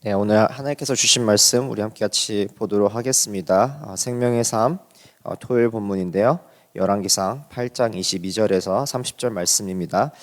네, 오늘 하나님께서 주신 말씀 우리 함께 같이 보도록 하겠습니다. 생명의 삶 토요일 본문인데요. 열왕기상 8장 22절에서 30절 말씀입니다.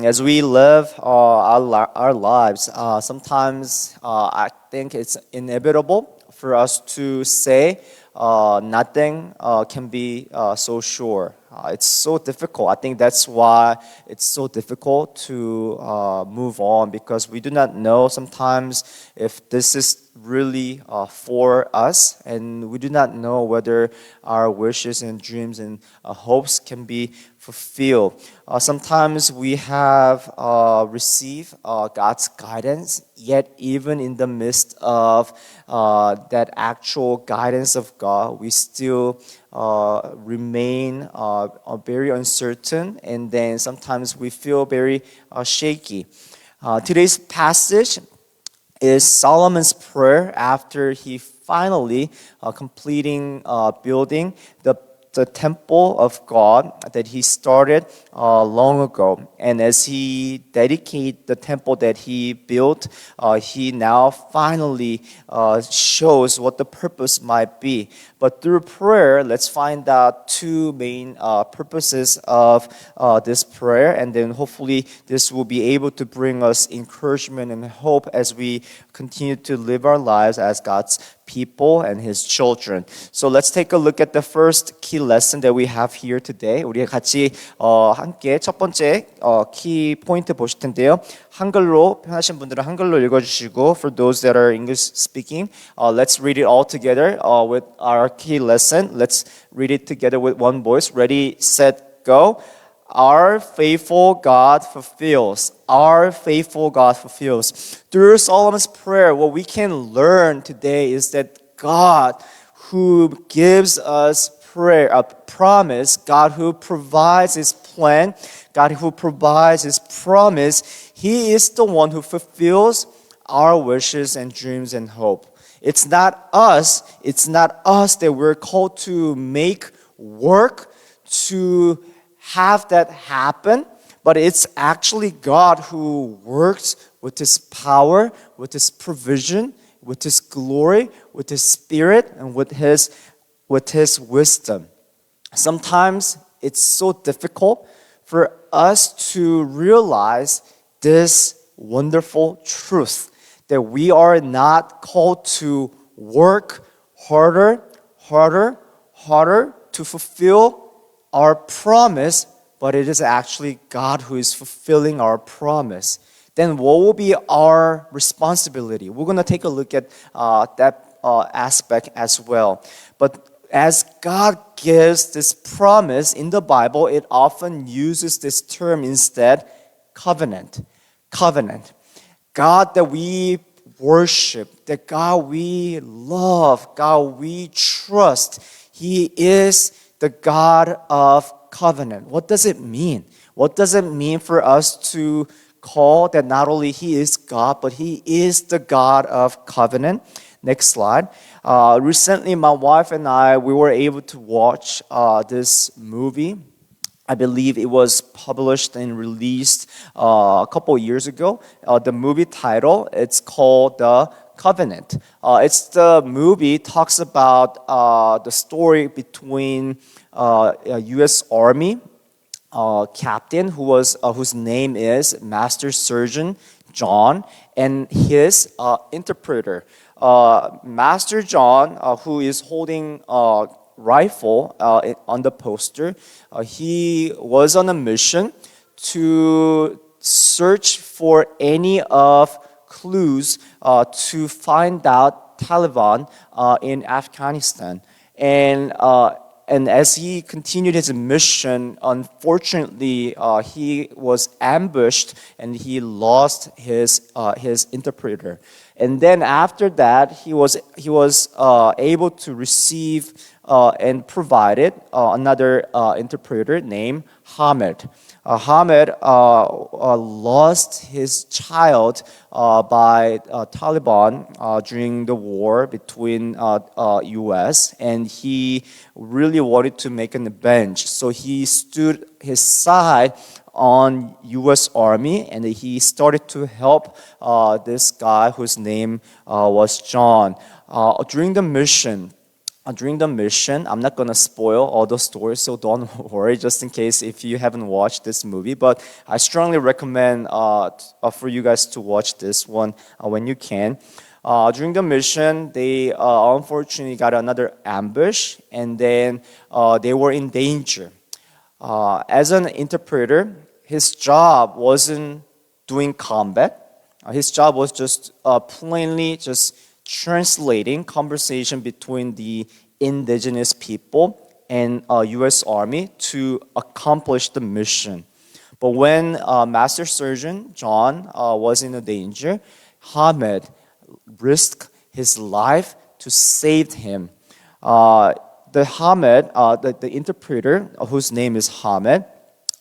As we live our lives, sometimes I think it's inevitable for us to say nothing can be so sure. It's so difficult. I think that's why it's so difficult to move on, because we do not know sometimes if this is really for us, and we do not know whether our wishes and dreams and hopes can be fulfilled. Sometimes we have received God's guidance, yet even in the midst of that actual guidance of God, we still remain very uncertain, and then sometimes we feel very shaky. Today's passage is Solomon's prayer after he finally completing building the temple of God that he started long ago. And as he dedicated the temple that he built, he now finally shows what the purpose might be. But through prayer, let's find out two main purposes of this prayer, and then hopefully this will be able to bring us encouragement and hope as we continue to live our lives as God's people and His children. So let's take a look at the first key lesson that we have here today. 우리 같이 함께 첫 번째 키 포인트 보실 텐데요. 한글로 편하신 분들은 한글로 읽어주시고, for those that are English speaking, let's read it all together with our key lesson. Let's read it together with one voice. Ready, set, go. Our faithful God fulfills. Our faithful God fulfills. Through Solomon's prayer, what we can learn today is that God who gives us prayer, a promise, God who provides His plan, God who provides His promise, He is the one who fulfills our wishes and dreams and hope. It's not us that we're called to make work to have that happen, but it's actually God who works with His power, with His provision, with His glory, with His Spirit, and with His wisdom. Sometimes it's so difficult for us to realize this wonderful truth that we are not called to work harder to fulfill our promise, but it is actually God who is fulfilling our promise. Then what will be our responsibility? We're going to take a look at that aspect as well. But as God gives this promise in the Bible, it often uses this term instead, covenant. Covenant. God that we worship, that God we love, God we trust. He is the God of covenant. What does it mean? What does it mean for us to call that not only He is God, but He is the God of covenant? Next slide. Recently, my wife and I, we were able to watch this movie. I believe it was published and released a couple years ago. The movie title, it's called The Covenant. It's the movie talks about the story between a U.S. Army captain whose name is Master Sergeant John, and his interpreter. Master John, who is holding a rifle on the poster, he was on a mission to search for any of clues to find out Taliban in Afghanistan. And as he continued his mission, unfortunately, he was ambushed and he lost his interpreter. And then after that, he was able to receive and provided another interpreter named Hamid. Hamid lost his child by Taliban during the war between U.S. and he really wanted to make an avenge. So he stood his side on U.S. Army, and he started to help this guy whose name was John during the mission. I'm not gonna spoil all the stories, so don't worry. Just in case if you haven't watched this movie, but I strongly recommend for you guys to watch this one when you can. During the mission, they unfortunately got another ambush, and then they were in danger. As an interpreter, his job wasn't doing combat. His job was just plainly just translating conversation between the indigenous people and U.S. Army to accomplish the mission. But when Master Surgeon John was in a danger, Hamed risked his life to save him. The Hamed, the interpreter, whose name is Hamed,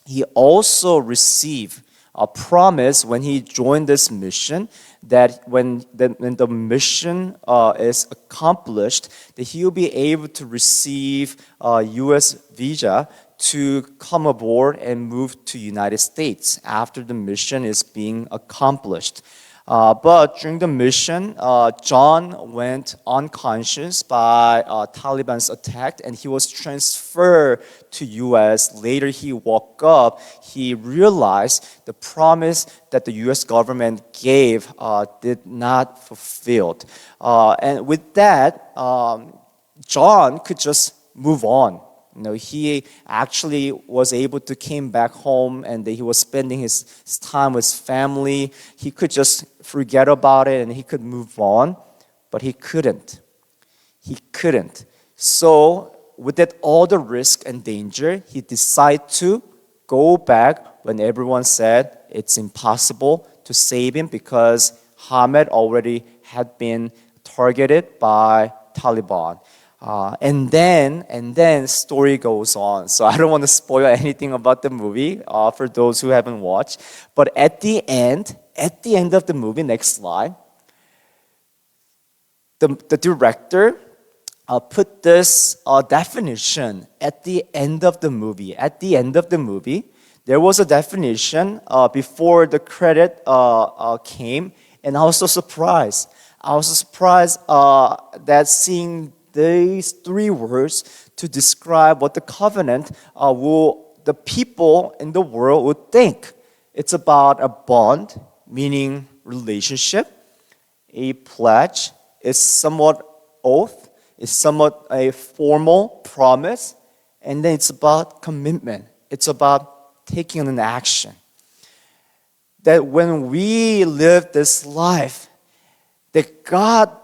he also received a promise when he joined this mission that when the mission is accomplished, that he will be able to receive a U.S. visa to come aboard and move to United States after the mission is being accomplished. But during the mission, John went unconscious by Taliban's attack, and he was transferred to U.S. Later, he woke up. He realized the promise that the U.S. government gave did not fulfilled, and with that, John could just move on. He actually was able to came back home, and he was spending his time with his family. He could just forget about it and he could move on, but he couldn't. So with that all the risk and danger, he decided to go back when everyone said it's impossible to save him because Hamed already had been targeted by Taliban. And then story goes on. So I don't want to spoil anything about the movie for those who haven't watched. But at the end of the movie, next slide, the director put this definition at the end of the movie. At the end of the movie, there was a definition before the credit came, and I was so surprised. That seeing these three words to describe what the covenant the people in the world would think. It's about a bond, meaning relationship. A pledge is somewhat oath, it's somewhat a formal promise, and then it's about commitment. It's about taking an action. That when we live this life, that God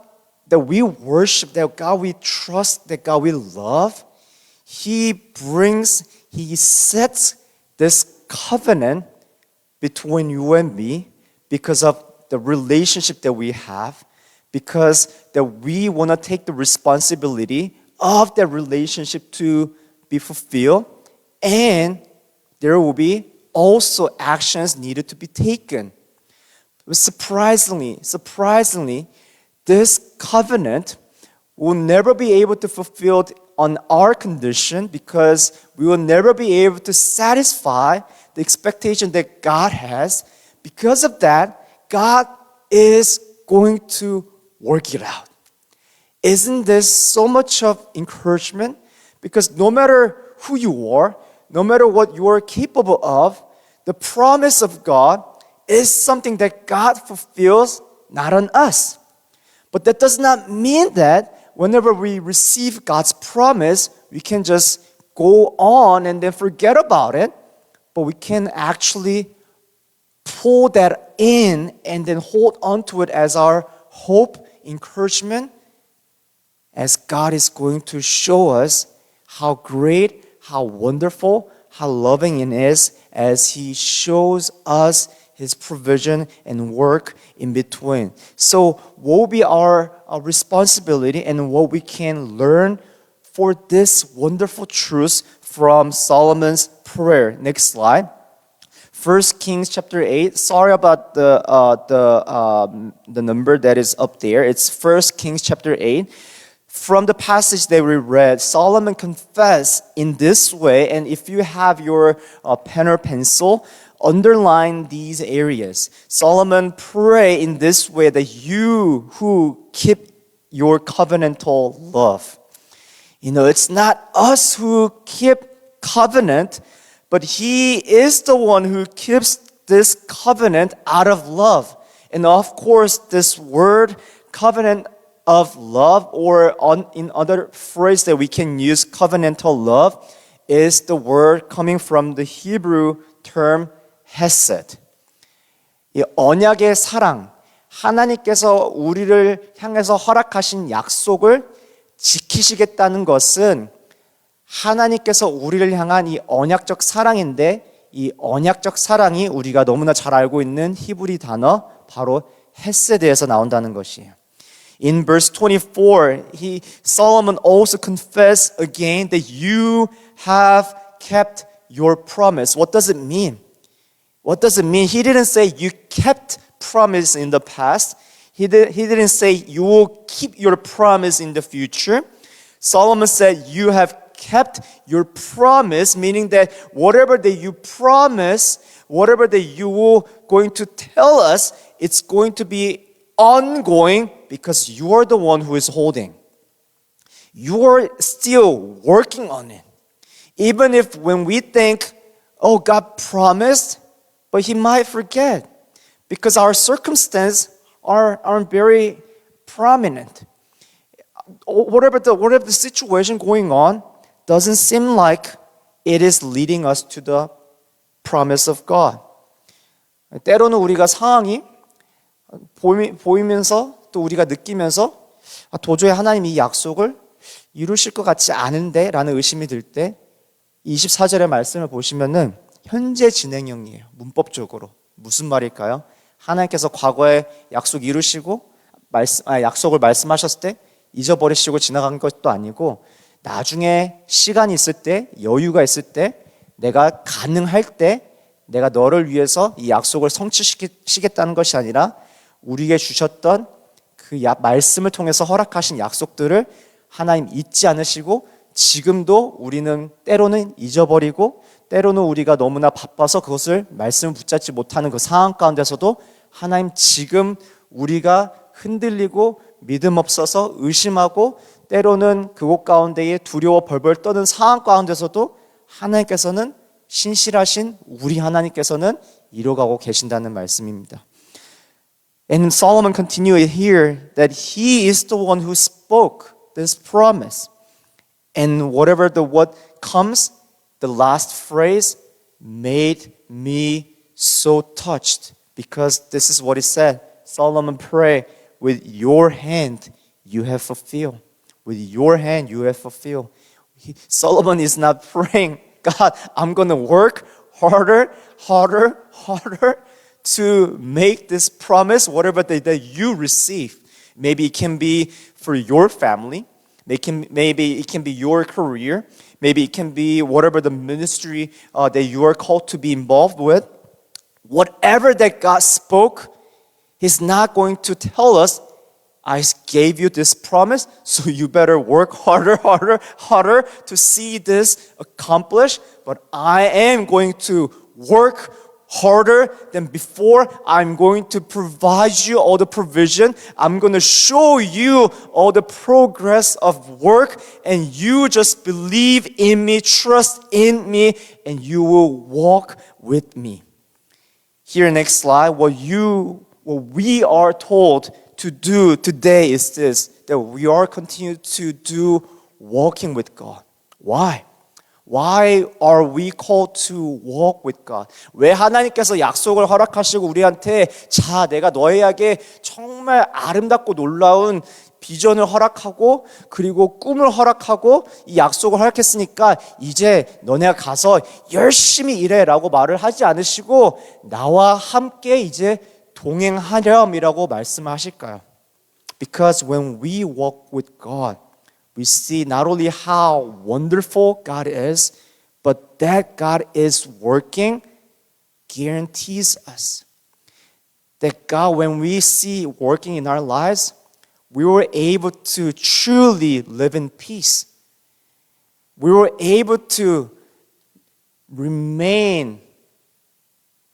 that we worship, that God we trust, that God we love, He sets this covenant between you and me because of the relationship that we have, because that we want to take the responsibility of that relationship to be fulfilled, and there will be also actions needed to be taken. But surprisingly, this covenant will never be able to fulfill on our condition because we will never be able to satisfy the expectation that God has. Because of that, God is going to work it out. Isn't this so much of encouragement? Because no matter who you are, no matter what you are capable of, the promise of God is something that God fulfills, not on us. But that does not mean that whenever we receive God's promise, we can just go on and then forget about it. But we can actually pull that in and then hold on to it as our hope, encouragement, as God is going to show us how great, how wonderful, how loving it is as He shows us His provision and work in between. So what will be our responsibility and what we can learn for this wonderful truth from Solomon's prayer? Next slide. 1 Kings chapter 8. Sorry about the number that is up there. It's 1 Kings chapter 8. From the passage that we read, Solomon confessed in this way, and if you have your pen or pencil, underline these areas. Solomon pray in this way that you who keep your covenantal love. It's not us who keep covenant, but He is the one who keeps this covenant out of love. And of course, this word covenant of love, or in other phrase that we can use, covenantal love, is the word coming from the Hebrew term hesed. 이 언약의 사랑, 하나님께서 우리를 향해서 허락하신 약속을 지키시겠다는 것은 하나님께서 우리를 향한 이 언약적 사랑인데, 이 언약적 사랑이 우리가 너무나 잘 알고 있는 히브리 단어 바로 헤세드에서 나온다는 것이에요. In verse 24, Solomon also confessed again that you have kept your promise. What does it mean? What does it mean? He didn't say you kept promise in the past. He didn't say you will keep your promise in the future. Solomon said you have kept your promise, meaning that whatever that you promise, whatever that you were going to tell us, it's going to be ongoing because you are the one who is holding. You are still working on it. Even if when we think, oh, God promised, but He might forget because our circumstances aren't very prominent. Whatever the situation going on doesn't seem like it is leading us to the promise of God. 때로는 우리가 상황이 보이면서 또 우리가 느끼면서 도저히 하나님 이 약속을 이루실 것 같지 않은데 라는 의심이 들 때 24절의 말씀을 보시면은 현재 진행형이에요. 문법적으로. 무슨 말일까요? 하나님께서 과거에 약속 이루시고 약속을 말씀하셨을 때 잊어버리시고 지나간 것도 아니고 나중에 시간이 있을 때, 여유가 있을 때, 내가 가능할 때 내가 너를 위해서 이 약속을 성취시키겠다는 것이 아니라 우리에게 주셨던 그 말씀을 통해서 허락하신 약속들을 하나님 잊지 않으시고 지금도 우리는 때로는 잊어버리고 때로는 우리가 너무나 바빠서 그것을 말씀을 붙잡지 못하는 그 상황 가운데서도 하나님 지금 우리가 흔들리고 믿음 없어서 의심하고 때로는 그곳 가운데에 두려워 벌벌 떠는 상황 가운데서도 하나님께서는 신실하신 우리 하나님께서는 이뤄가고 계신다는 말씀입니다. And Solomon continued here that he is the one who spoke this promise. And whatever what comes, the last phrase made me so touched because this is what he said. Solomon prayed, with your hand you have fulfilled. With your hand you have fulfilled. Solomon is not praying, God, I'm going to work harder to make this promise, whatever that you receive. Maybe it can be for your family. Maybe it can be your career. Maybe it can be whatever the ministry that you are called to be involved with. Whatever that God spoke, He's not going to tell us, I gave you this promise, so you better work harder to see this accomplished. But I am going to work harder than before. I'm going to provide you all the provision. I'm going to show you all the progress of work, and you just believe in me, trust in me, and you will walk with me. Here, next slide. What we are told to do today is this, that we are continuing to do walking with God. Why? Why are we called to walk with God? 왜 하나님께서 약속을 허락하시고 우리한테 자, 내가 너희에게 정말 아름답고 놀라운 비전을 허락하고 그리고 꿈을 허락하고 이 약속을 허락했으니까 이제 너네가 가서 열심히 일해라고 말을 하지 않으시고 나와 함께 이제 동행하렴이라고 말씀하실까요? Because when we walk with God, we see not only how wonderful God is, but that God is working guarantees us that God, when we see working in our lives, we were able to truly live in peace. We were able to remain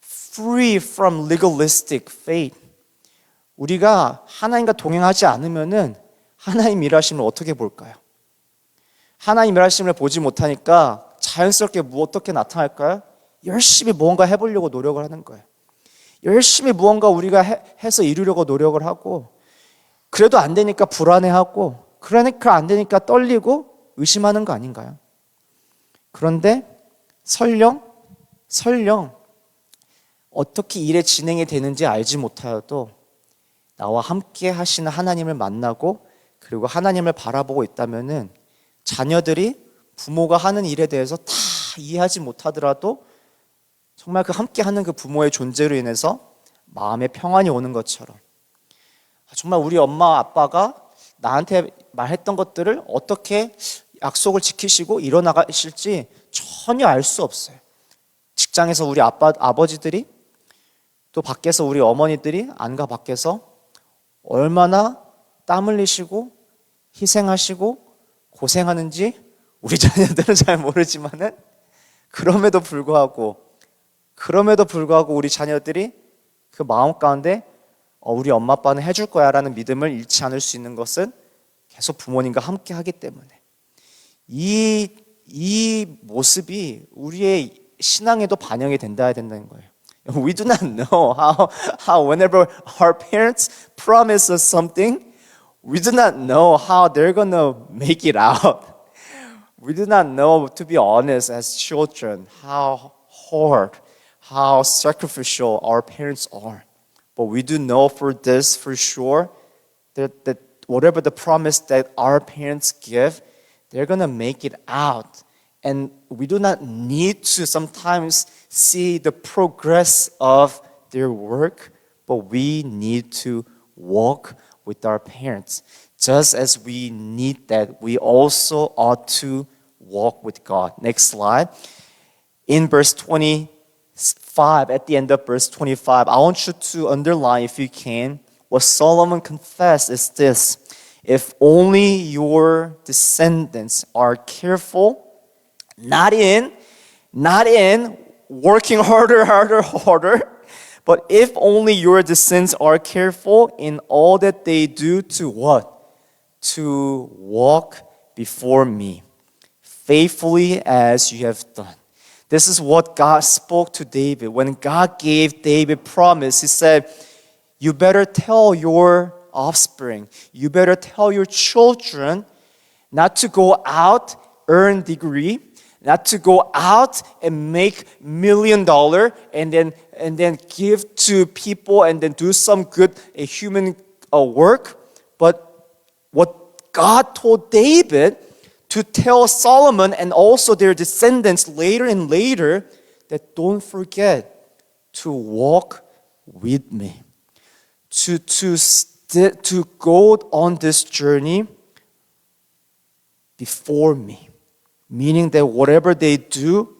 free from legalistic faith. 우리가 하나님과 동행하지 않으면은 하나님 일하심을 어떻게 볼까요? 하나님 일하심을 보지 못하니까 자연스럽게 어떻게 나타날까요? 열심히 무언가 해보려고 노력을 하는 거예요. 열심히 무언가 우리가 해서 이루려고 노력을 하고, 그래도 안 되니까 불안해하고, 그러니까 안 되니까 떨리고 의심하는 거 아닌가요? 그런데 설령 어떻게 일의 진행이 되는지 알지 못하여도 나와 함께 하시는 하나님을 만나고, 그리고 하나님을 바라보고 있다면은 자녀들이 부모가 하는 일에 대해서 다 이해하지 못하더라도 정말 그 함께 하는 그 부모의 존재로 인해서 마음에 평안이 오는 것처럼, 정말 우리 엄마 아빠가 나한테 말했던 것들을 어떻게 약속을 지키시고 이뤄나가실지 전혀 알 수 없어요. 직장에서 우리 아버지들이, 또 밖에서 우리 어머니들이 안과 밖에서 얼마나 땀 흘리시고 희생하시고 고생하는지 우리 자녀들은 잘 모르지만은 그럼에도 불구하고 우리 자녀들이 그 마음 가운데 우리 엄마 아빠는 해줄 거야 라는 믿음을 잃지 않을 수 있는 것은 계속 부모님과 함께 하기 때문에, 이 모습이 우리의 신앙에도 반영이 된다야 된다는 거예요. We do not know how whenever our parents promise us something, we do not know how they're gonna make it out. We do not know, to be honest, as children, how hard, how sacrificial our parents are. But we do know for this, for sure, that whatever the promise that our parents give, they're gonna make it out. And we do not need to sometimes see the progress of their work, but we need to walk with our parents. Just as we need that, we also ought to walk with God. Next slide. In verse 25, at the end of verse 25, I want you to underline, if you can, what Solomon confessed is this: if only your descendants are careful, not in working harder, but if only your descendants are careful in all that they do to what? To walk before me, faithfully as you have done. This is what God spoke to David. When God gave David promise, He said, you better tell your offspring, you better tell your children not to go out, earn degree, not to go out and make $1 million and then give to people and then do some good human work. But what God told David to tell Solomon and also their descendants later and later, that don't forget to walk with me, to go on this journey before me. Meaning that whatever they do,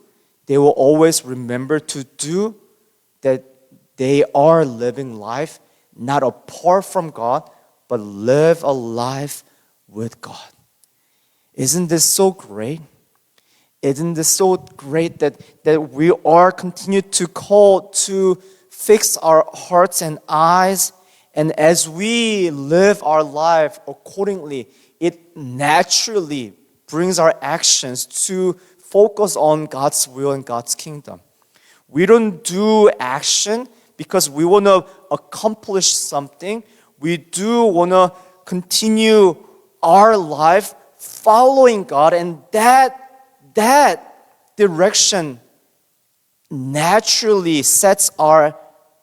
they will always remember to do, that they are living life not apart from God, but live a life with God. Isn't this so great? Isn't this so great that we are continued to call to fix our hearts and eyes, and as we live our life accordingly, it naturally brings our actions to focus on God's will and God's kingdom. We don't do action because we want to accomplish something. We do want to continue our life following God, and that direction naturally sets our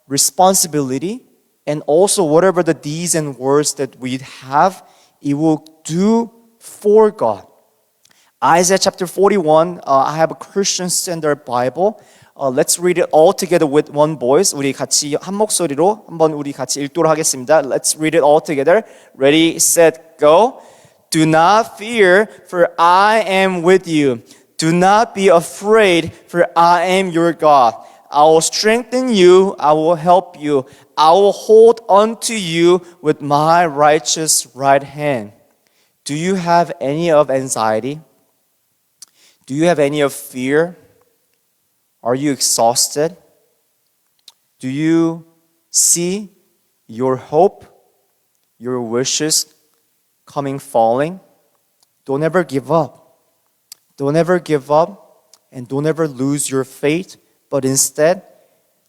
responsibility, and also whatever the deeds and words that we have, it will do for God. Isaiah chapter 41, I have a Christian Standard Bible. Let's read it all together with one voice. 우리 같이 한 목소리로 한번 우리 같이 읽도록 하겠습니다. Let's read it all together. Ready, set, go. Do not fear, for I am with you. Do not be afraid, for I am your God. I will strengthen you. I will help you. I will hold on to you with my righteous right hand. Do you have any of anxiety? Do you have any of fear? Are you exhausted? Do you see your hope, your wishes coming falling? Don't ever give up. Don't ever give up and don't ever lose your faith. But instead,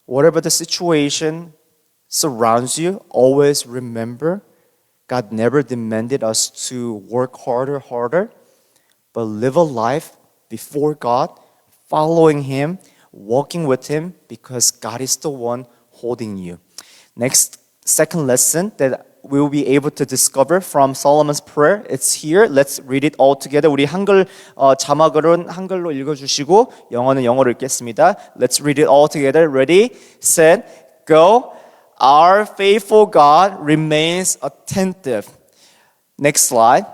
whatever the situation surrounds you, always remember God never demanded us to work harder, but live a life before God, following Him, walking with Him, because God is the one holding you. Next, second lesson that we will be able to discover from Solomon's prayer. It's here. Let's read it all together. 우리 한글 자막으로는 한글로 읽어주시고 영어는 영어로 읽겠습니다. Let's read it all together. Ready, set, go. Our faithful God remains attentive. Next slide.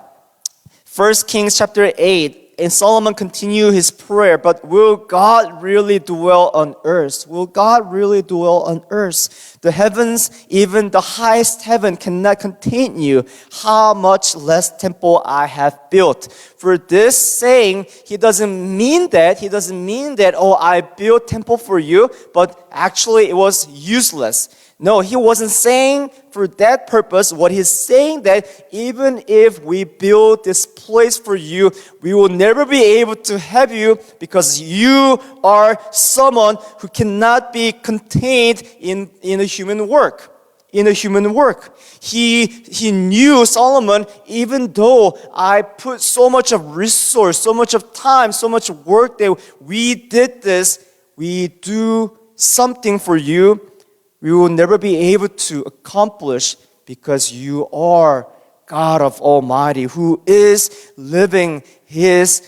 1 Kings chapter 8. And Solomon continued his prayer, but will God really dwell on earth? Will God really dwell on earth? The heavens, even the highest heaven, cannot contain you. How much less temple I have built. For this saying, he doesn't mean that, oh, I built temple for you, but actually it was useless. No, he wasn't saying for that purpose. What he's saying that even if we build this place for you, we will never be able to have you because you are someone who cannot be contained in a human work. He knew Solomon, even though I put so much of resource, so much of time, so much work that we did this, we do something for you, we will never be able to accomplish because you are God of Almighty who is living His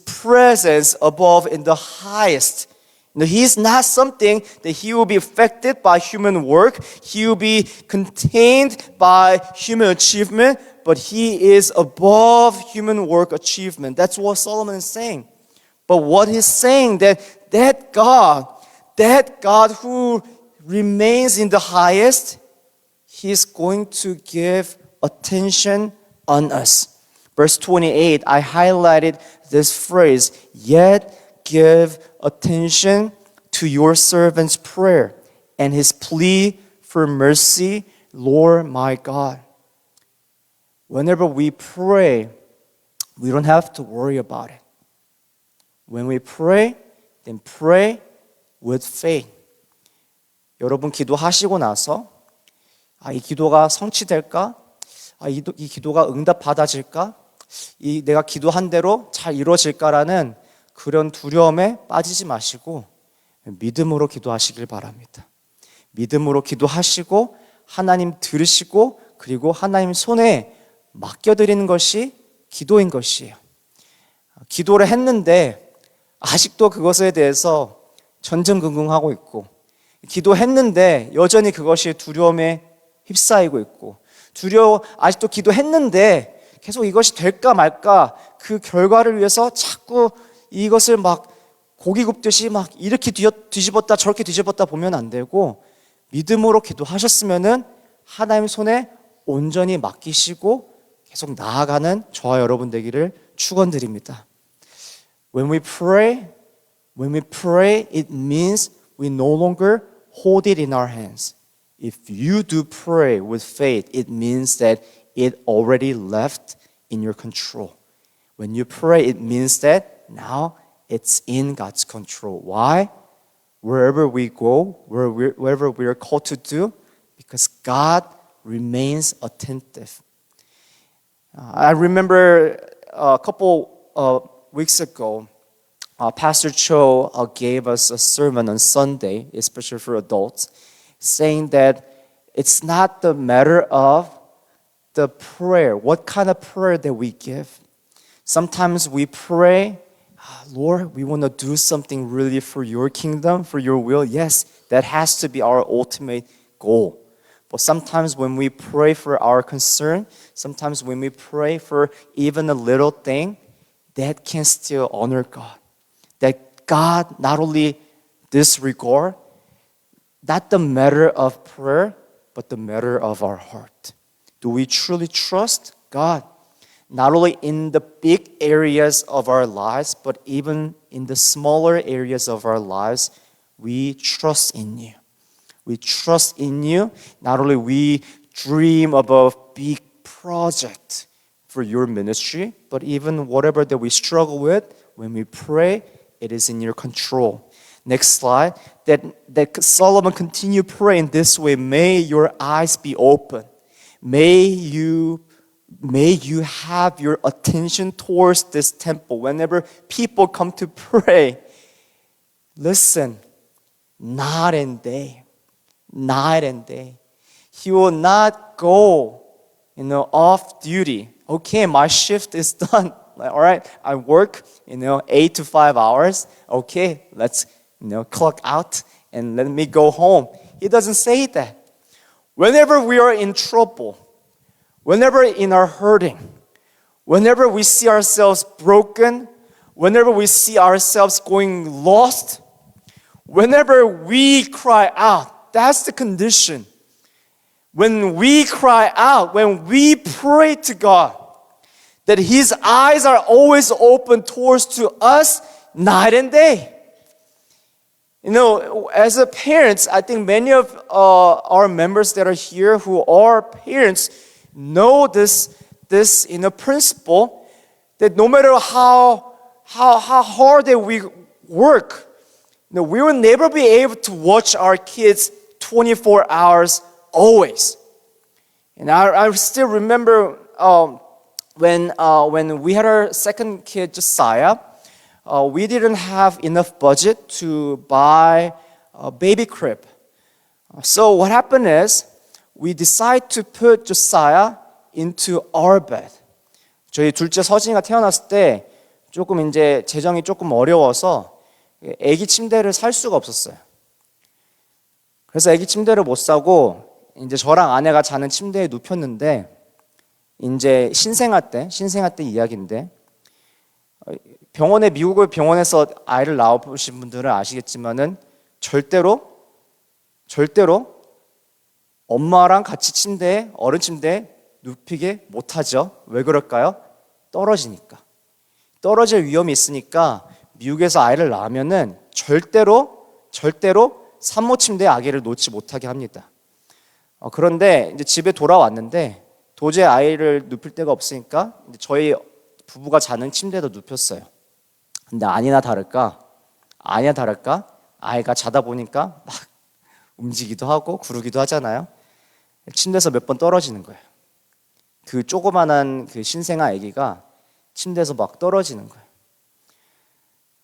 presence above in the highest. He's not something that He will be affected by human work. He will be contained by human achievement, but He is above human work achievement. That's what Solomon is saying. But what he's saying that God who remains in the highest, He's going to give attention on us. Verse 28, I highlighted this phrase, yet give attention to your servant's prayer and his plea for mercy, Lord my God. Whenever we pray, we don't have to worry about it. When we pray, then pray with faith. 여러분 기도하시고 나서 이 기도가 성취될까? 이 기도가 응답 받아질까? 내가 기도한 대로 잘 이루어질까라는 그런 두려움에 빠지지 마시고 믿음으로 기도하시길 바랍니다. 믿음으로 기도하시고 하나님 들으시고 그리고 하나님 손에 맡겨드리는 것이 기도인 것이에요. 기도를 했는데 아직도 그것에 대해서 전전긍긍하고 있고 기도했는데 여전히 그것이 두려움에 휩싸이고 있고 아직도 기도했는데 계속 이것이 될까 말까 그 결과를 위해서 자꾸 이것을 막 고기 굽듯이 막 이렇게 뒤집었다 저렇게 뒤집었다 보면 안 되고 믿음으로 기도하셨으면은 하나님 손에 온전히 맡기시고 계속 나아가는 저와 여러분 되기를 축원드립니다. When we pray, it means we no longer hold it in our hands. If you do pray with faith, it means that it already left in your control. When you pray, it means that now it's in God's control. Why? Wherever we go, wherever we are called to do, because God remains attentive. I remember a couple weeks ago, Pastor Cho gave us a sermon on Sunday, especially for adults, saying that it's not the matter of the prayer, what kind of prayer that we give. Sometimes we pray, Lord, we want to do something really for your kingdom, for your will. Yes, that has to be our ultimate goal. But sometimes when we pray for our concern, sometimes when we pray for even a little thing, that can still honor God. That God not only this regard, not the matter of prayer, but the matter of our heart. Do we truly trust God? Not only in the big areas of our lives, but even in the smaller areas of our lives, we trust in you. We trust in you. Not only we dream of a big project for your ministry, but even whatever that we struggle with, when we pray, it is in your control. Next slide. That Solomon continue praying this way. May your eyes be open. May you have your attention towards this temple. Whenever people come to pray, listen, night and day. Night and day. He will not go, off duty. Okay, my shift is done. All right, I work, 8 to 5 hours. Okay, let's, clock out and let me go home. He doesn't say that. Whenever we are in trouble, whenever in our hurting, whenever we see ourselves broken, whenever we see ourselves going lost, whenever we cry out, that's the condition. When we cry out, when we pray to God, that His eyes are always open towards to us night and day. As a parents, I think many of our members that are here who are parents know this principle, that no matter how hard that we work, we will never be able to watch our kids 24 hours always. And I still remember when we had our second kid, Josiah, we didn't have enough budget to buy a baby crib. So what happened is we decided to put Josiah into our bed. 저희 둘째 서진이가 태어났을 때 조금 이제 재정이 조금 어려워서 아기 침대를 살 수가 없었어요. 그래서 아기 침대를 못 사고 이제 저랑 아내가 자는 침대에 눕혔는데, 이제 신생아 때 이야기인데, 미국의 병원에서 아이를 낳아보신 분들은 아시겠지만은 절대로 엄마랑 같이 어른 침대에 눕히게 못하죠. 왜 그럴까요? 떨어지니까. 떨어질 위험이 있으니까 미국에서 아이를 낳으면은 절대로 산모 침대에 아기를 놓지 못하게 합니다. 그런데 이제 집에 돌아왔는데 도저히 아이를 눕힐 데가 없으니까 저희 부부가 자는 침대에도 눕혔어요. 근데 아니나 다를까 아이가 자다 보니까 막 움직이기도 하고 구르기도 하잖아요. 침대에서 몇 번 떨어지는 거예요. 그 조그만한 그 신생아 아기가 침대에서 막 떨어지는 거예요.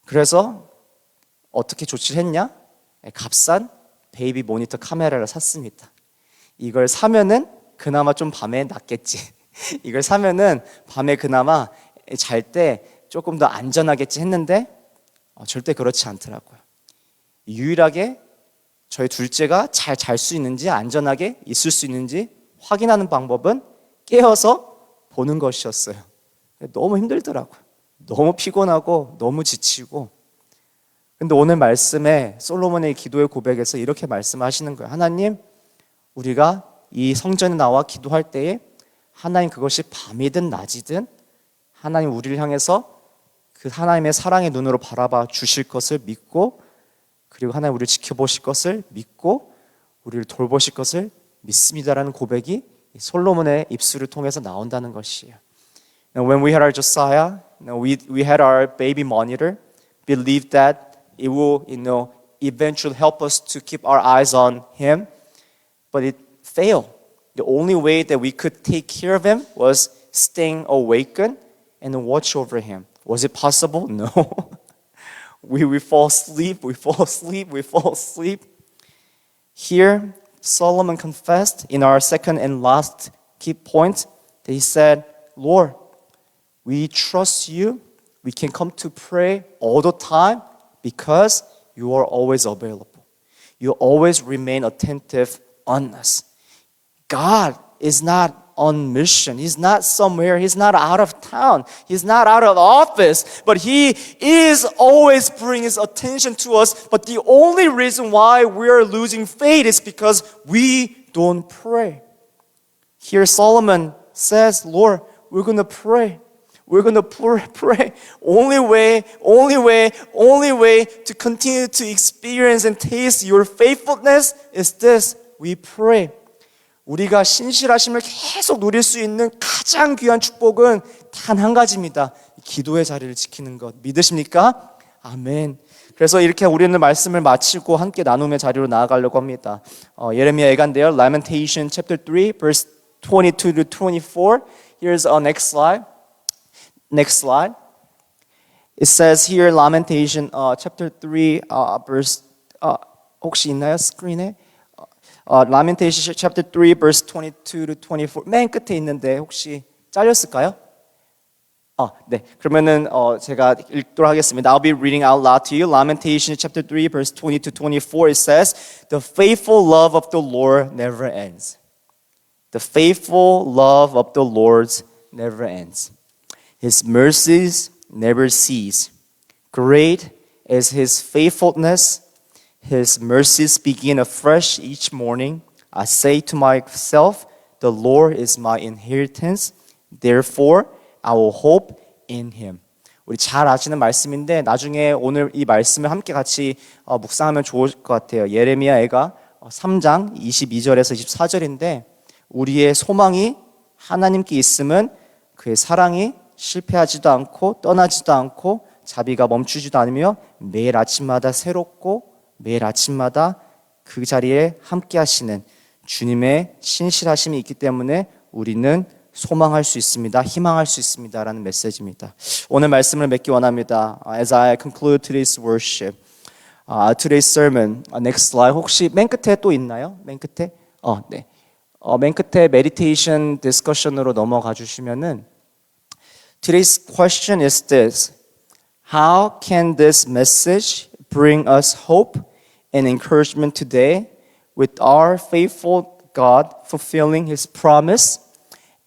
그래서 어떻게 조치를 했냐? 값싼 베이비 모니터 카메라를 샀습니다. 이걸 사면은 그나마 좀 밤에 낫겠지. 이걸 사면은 밤에 그나마 잘 때 조금 더 안전하겠지 했는데 절대 그렇지 않더라고요. 유일하게 저희 둘째가 잘 잘 수 있는지, 안전하게 있을 수 있는지 확인하는 방법은 깨어서 보는 것이었어요. 너무 힘들더라고요. 너무 피곤하고 너무 지치고. 근데 오늘 말씀에 솔로몬의 기도의 고백에서 이렇게 말씀하시는 거예요. 하나님, 우리가 이 성전에 나와 기도할 때에 하나님, 그것이 밤이든 낮이든 하나님 우리를 향해서 그 하나님의 사랑의 눈으로 바라봐 주실 것을 믿고, 그리고 하나님 우리를 지켜보실 것을 믿고 우리를 돌보실 것을 믿습니다라는 고백이 솔로몬의 입술을 통해서 나온다는 것이에요. Now, when we had our Josiah, we had our baby monitor, believed that it will, eventually help us to keep our eyes on him, but it failed. The only way that we could take care of him was staying awakened and watch over him. Was it possible? No. We fall asleep. Here, Solomon confessed in our second and last key point that he said, Lord, we trust you. We can come to pray all the time because you are always available. You always remain attentive on us. God is not on mission. He's not somewhere. He's not out of town. He's not out of office. But He is always bringing His attention to us. But the only reason why we're losing faith is because we don't pray. Here Solomon says, Lord, we're going to pray. We're going to pray. Only way to continue to experience and taste your faithfulness is this. We pray. 우리가 신실하심을 계속 누릴 수 있는 가장 귀한 축복은 단 한 가지입니다. 기도의 자리를 지키는 것. 믿으십니까? 아멘. 그래서 이렇게 우리는 말씀을 마치고 함께 나눔의 자리로 나아가려고 합니다. 예레미야 예가인데요. Lamentation chapter 3 verse 22 to 24. Here's our next slide. Next slide. It says here Lamentation chapter 3 verse 혹시 있나요? 스크린에? Lamentation chapter 3 verse 22 to 24. 맨 끝에 있는데 혹시 잘렸을까요? 네. 그러면은 제가 읽도록 하겠습니다. I'll be reading out loud to you. Lamentation chapter 3 verse 20 to 24. It says, "The faithful love of the Lord never ends." The faithful love of the Lord never ends. His mercies never cease. Great is His faithfulness. His mercies begin afresh each morning. I say to myself, the Lord is my inheritance. Therefore, I will hope in Him. 우리 잘 아시는 말씀인데 나중에 오늘 이 말씀을 함께 같이 묵상하면 좋을 것 같아요. 예레미야가 3장 22절에서 24절인데 우리의 소망이 하나님께 있으면 그의 사랑이 실패하지도 않고 떠나지도 않고 자비가 멈추지도 않으며 매일 아침마다 새롭고 매일 아침마다 그 자리에 함께 하시는 주님의 신실하심이 있기 때문에 우리는 소망할 수 있습니다. 희망할 수 있습니다. 라는 메시지입니다. 오늘 말씀을 맺기 원합니다. As I conclude today's worship, today's sermon, next slide. 혹시 맨 끝에 또 있나요? 맨 끝에? 네. 맨 끝에 meditation discussion으로 넘어가 주시면은 Today's question is this. How can this message bring us hope and encouragement today with our faithful God fulfilling His promise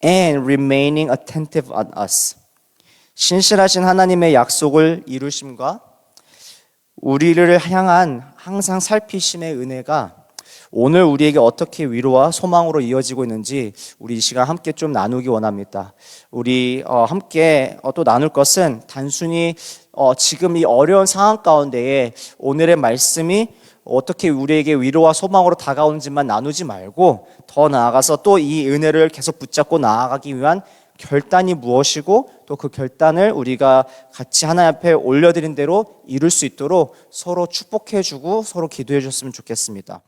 and remaining attentive on us? 신실하신 하나님의 약속을 이루심과 우리를 향한 항상 살피심의 은혜가 오늘 우리에게 어떻게 위로와 소망으로 이어지고 있는지 우리 이 시간 함께 좀 나누기 원합니다. 우리 함께 또 나눌 것은 단순히 지금 이 어려운 상황 가운데에 오늘의 말씀이 어떻게 우리에게 위로와 소망으로 다가오는지만 나누지 말고 더 나아가서 또 이 은혜를 계속 붙잡고 나아가기 위한 결단이 무엇이고 또 그 결단을 우리가 같이 하나님 앞에 올려드린 대로 이룰 수 있도록 서로 축복해주고 서로 기도해 줬으면 좋겠습니다.